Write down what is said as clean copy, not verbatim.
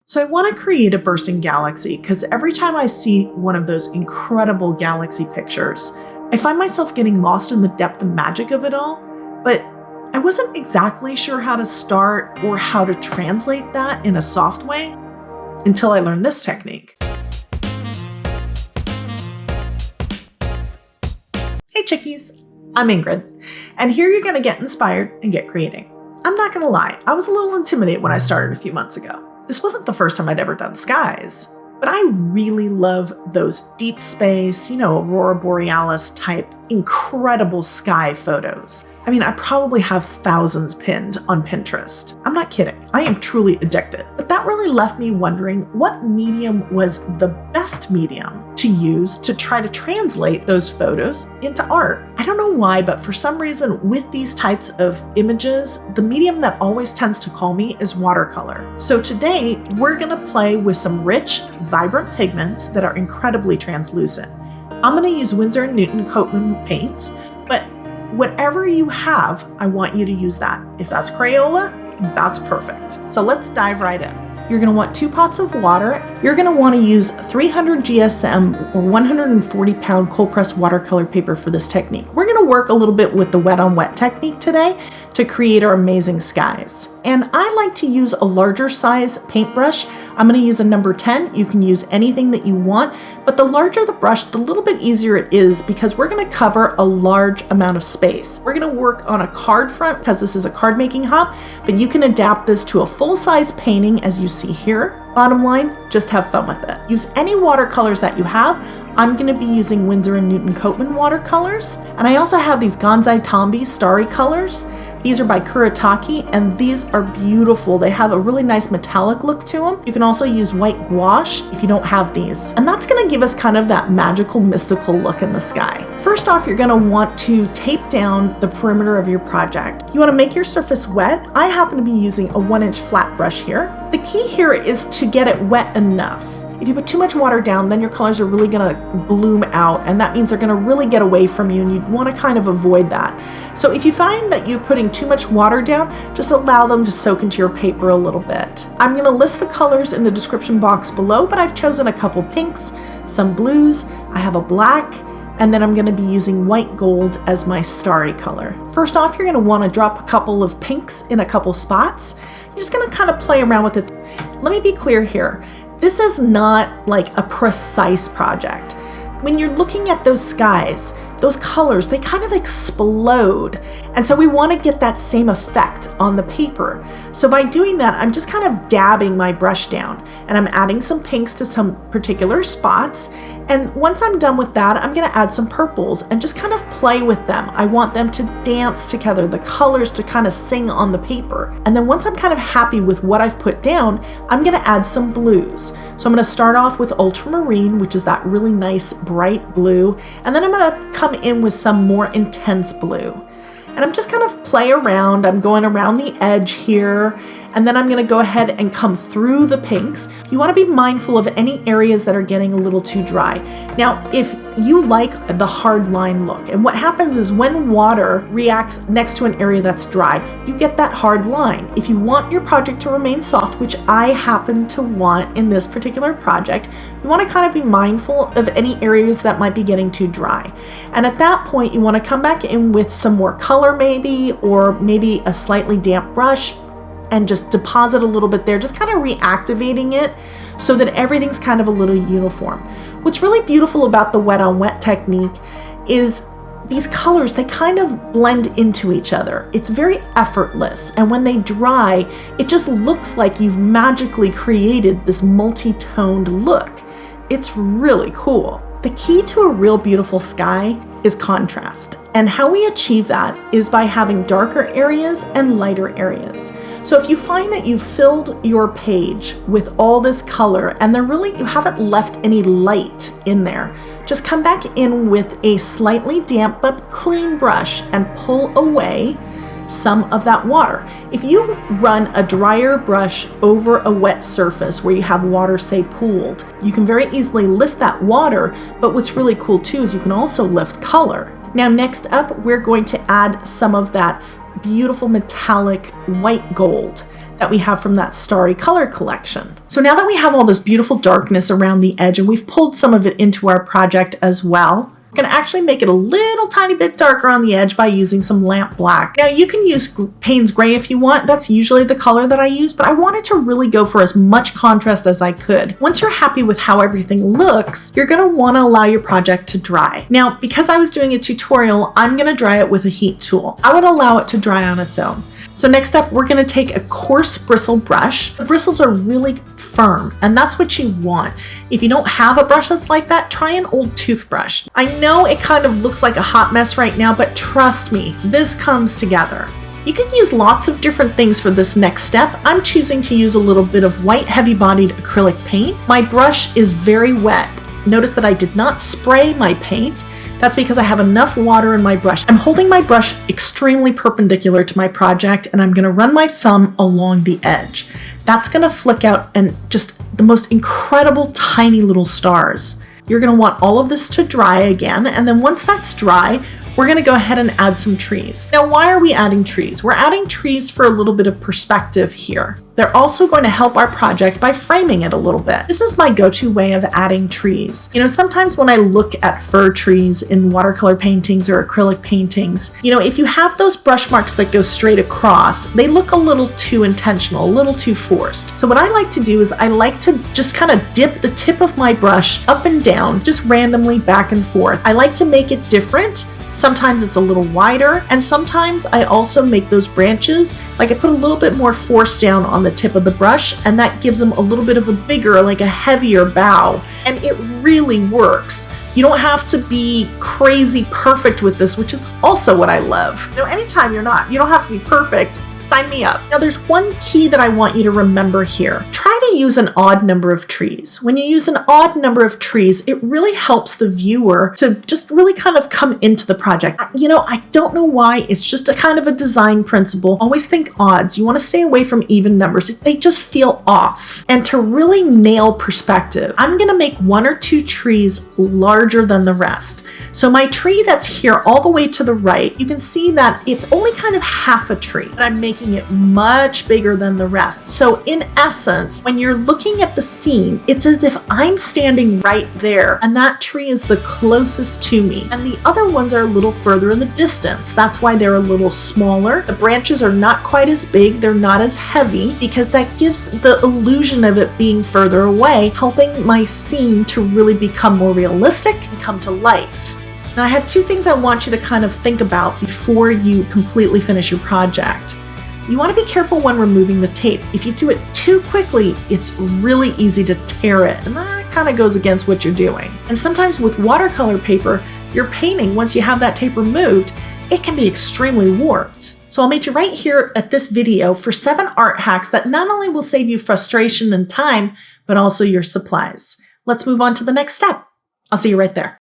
So I want to create a bursting galaxy because every time I see one of those incredible galaxy pictures, I find myself getting lost in the depth and magic of it all, but I wasn't exactly sure how to start or how to translate that in a soft way until I learned this technique. Hey chickies, I'm Ingrid, and here you're going to get inspired and get creating. I'm not going to lie, I was a little intimidated when I started a few months ago. This wasn't the first time I'd ever done skies, but I really love those deep space, Aurora Borealis type incredible sky photos. I mean, I probably have thousands pinned on Pinterest. I'm not kidding. I am truly addicted. But that really left me wondering what medium was the best medium to use to try to translate those photos into art. I don't know why, but for some reason with these types of images, the medium that always tends to call me is watercolor. So today we're gonna play with some rich, vibrant pigments that are incredibly translucent. I'm gonna use Winsor & Newton Coteman paints, but whatever you have, I want you to use that. If that's crayola, that's perfect. So let's dive right in. You're gonna want 2 pots of water. You're gonna wanna use 300 GSM or 140 pound cold pressed watercolor paper for this technique. We're gonna work a little bit with the wet on wet technique today to create our amazing skies. And I like to use a larger size paintbrush. I'm gonna use a number 10. You can use anything that you want, but the larger the brush, the little bit easier it is because we're gonna cover a large amount of space. We're gonna work on a card front because this is a card making hop, but you can adapt this to a full-size painting as you see here. Bottom line, just have fun with it. Use any watercolors that you have. I'm gonna be using Winsor & Newton Coteman watercolors, and I also have these Gonzai Tombi starry colors. These are by Kuretake, and these are beautiful. They have a really nice metallic look to them. You can also use white gouache if you don't have these. And that's gonna give us kind of that magical, mystical look in the sky. First off, you're gonna want to tape down the perimeter of your project. You wanna make your surface wet. I happen to be using a 1-inch flat brush here. The key here is to get it wet enough. If you put too much water down, then your colors are really gonna bloom out, and that means they're gonna really get away from you, and you'd wanna kind of avoid that. So if you find that you're putting too much water down, just allow them to soak into your paper a little bit. I'm gonna list the colors in the description box below, but I've chosen a couple pinks, some blues, I have a black, and then I'm gonna be using white gold as my starry color. First off, you're gonna wanna drop a couple of pinks in a couple spots. You're just gonna kind of play around with it. Let me be clear here. This is not like a precise project. When you're looking at those skies, those colors, they kind of explode. And so we want to get that same effect on the paper. So by doing that, I'm just kind of dabbing my brush down and I'm adding some pinks to some particular spots. And once I'm done with that, I'm gonna add some purples and just kind of play with them. I want them to dance together, the colors to kind of sing on the paper. And then once I'm kind of happy with what I've put down, I'm gonna add some blues. So I'm gonna start off with Ultramarine, which is that really nice bright blue. And then I'm gonna come in with some more intense blue. And I'm just kind of play around. I'm going around the edge here. And then I'm gonna go ahead and come through the pinks. You wanna be mindful of any areas that are getting a little too dry. Now, if you like the hard line look, and what happens is when water reacts next to an area that's dry, you get that hard line. If you want your project to remain soft, which I happen to want in this particular project, you wanna kind of be mindful of any areas that might be getting too dry. And at that point, you wanna come back in with some more color maybe, or maybe a slightly damp brush, and just deposit a little bit there, just kind of reactivating it so that everything's kind of a little uniform. What's really beautiful about the wet on wet technique is these colors, they kind of blend into each other. It's very effortless, and when they dry, it just looks like you've magically created this multi-toned look. It's really cool. The key to a real beautiful sky is contrast. And how we achieve that is by having darker areas and lighter areas. So if you find that you've filled your page with all this color and you haven't left any light in there, just come back in with a slightly damp but clean brush and pull away some of that water. If you run a drier brush over a wet surface where you have water, say, pooled, you can very easily lift that water, but what's really cool too is you can also lift color. Now next up, we're going to add some of that beautiful metallic white gold. that we have from that starry color collection. So now that we have all this beautiful darkness around the edge and we've pulled some of it into our project as well, we're going to actually make it a little tiny bit darker on the edge by using some lamp black. Now you can use Payne's Gray if you want. That's usually the color that I use, but I wanted to really go for as much contrast as I could. Once you're happy with how everything looks, you're going to want to allow your project to dry. Now, because I was doing a tutorial, I'm going to dry it with a heat tool. I would allow it to dry on its own. So next up, we're going to take a coarse bristle brush. The bristles are really firm, and that's what you want. If you don't have a brush that's like that, try an old toothbrush. I know it kind of looks like a hot mess right now, but trust me, this comes together. You can use lots of different things for this next step. I'm choosing to use a little bit of white heavy-bodied acrylic paint. My brush is very wet. Notice that I did not spray my paint. That's because I have enough water in my brush. I'm holding my brush extremely perpendicular to my project, and I'm gonna run my thumb along the edge. That's gonna flick out and just the most incredible tiny little stars. You're gonna want all of this to dry again, and then once that's dry, we're gonna go ahead and add some trees. Now, why are we adding trees? We're adding trees for a little bit of perspective here. They're also going to help our project by framing it a little bit. This is my go-to way of adding trees. You know, sometimes when I look at fir trees in watercolor paintings or acrylic paintings, you know, if you have those brush marks that go straight across, they look a little too intentional, a little too forced. So what I like to do is I like to just kind of dip the tip of my brush up and down, just randomly back and forth. I like to make it different. Sometimes it's a little wider, and sometimes I also make those branches, like I put a little bit more force down on the tip of the brush, and that gives them a little bit of a bigger, like a heavier bow, and it really works. You don't have to be crazy perfect with this, which is also what I love. You know, anytime you don't have to be perfect, sign me up. Now there's one key that I want you to remember here. Try to use an odd number of trees. When you use an odd number of trees, it really helps the viewer to just really kind of come into the project. You know, I don't know why, it's just a kind of a design principle. Always think odds. You want to stay away from even numbers. They just feel off. And to really nail perspective, I'm going to make 1 or 2 trees larger than the rest. So my tree that's here all the way to the right, you can see that it's only kind of half a tree, but I'm making it much bigger than the rest. So in essence, when you're looking at the scene, it's as if I'm standing right there and that tree is the closest to me. And the other ones are a little further in the distance. That's why they're a little smaller. The branches are not quite as big. They're not as heavy because that gives the illusion of it being further away, helping my scene to really become more realistic and come to life. Now I have 2 things I want you to kind of think about before you completely finish your project. You want to be careful when removing the tape. If you do it too quickly, it's really easy to tear it, and that kind of goes against what you're doing. And sometimes with watercolor paper, your painting, once you have that tape removed, it can be extremely warped. So I'll meet you right here at this video for 7 art hacks that not only will save you frustration and time, but also your supplies. Let's move on to the next step. I'll see you right there.